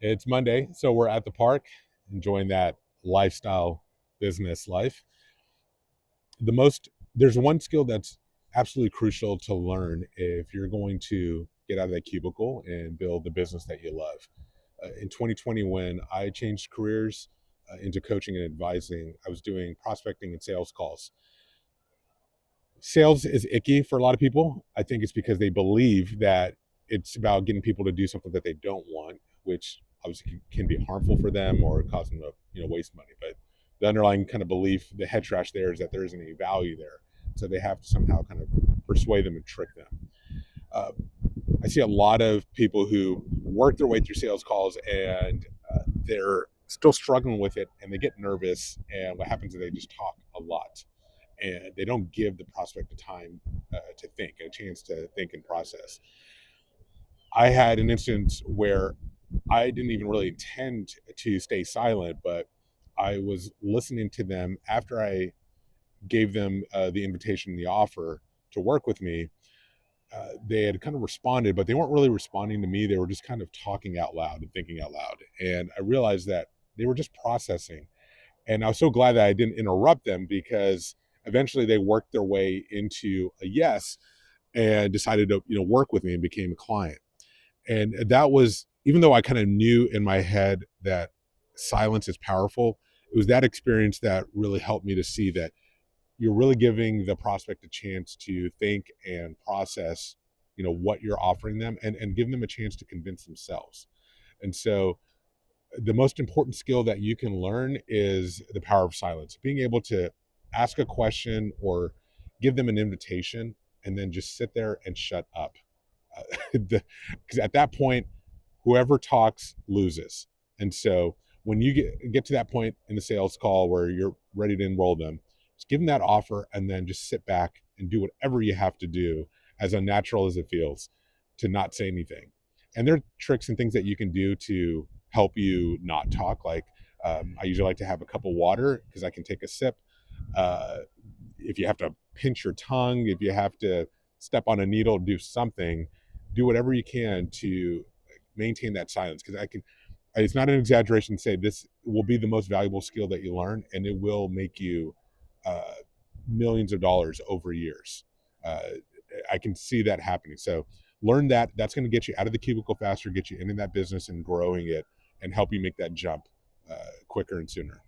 It's Monday, so we're at the park enjoying that lifestyle business life. There's one skill that's absolutely crucial to learn if you're going to get out of that cubicle and build the business that you love. In 2020, when I changed careers into coaching and advising, I was doing prospecting and sales calls. Sales is icky for a lot of people. I think it's because they believe that it's about getting people to do something that they don't want, which obviously can be harmful for them or cause them to waste money. But the underlying kind of belief, the head trash there is that there isn't any value there, so they have to somehow kind of persuade them and trick them. Uh, I see a lot of people who work their way through sales calls and they're still struggling with it, and they get nervous, and what happens is they just talk a lot and they don't give the prospect the time to think, a chance to think and process. I had an instance where I didn't even really intend to stay silent, but I was listening to them after I gave them the invitation, the offer to work with me. They had kind of responded, but they weren't really responding to me. They were just kind of talking out loud and thinking out loud. And I realized that they were just processing. And I was so glad that I didn't interrupt them, because eventually they worked their way into a yes and decided to work with me and became a client. And that was, even though I kind of knew in my head that silence is powerful, it was that experience that really helped me to see that you're really giving the prospect a chance to think and process what you're offering them, and give them a chance to convince themselves. And so the most important skill that you can learn is the power of silence, being able to ask a question or give them an invitation and then just sit there and shut up. Because at that point, whoever talks loses. And so when you get to that point in the sales call where you're ready to enroll them, just give them that offer and then just sit back and do whatever you have to do, as unnatural as it feels, to not say anything. And there are tricks and things that you can do to help you not talk. Like, I usually like to have a cup of water because I can take a sip. Uh, if you have to pinch your tongue, if you have to step on a needle, do something, do whatever you can to maintain that silence. Because it's not an exaggeration to say this will be the most valuable skill that you learn, and it will make you uh, millions of dollars over years. Uh, I can see that happening. So learn that. That's going to get you out of the cubicle faster, get you into that business and growing it, and help you make that jump quicker and sooner.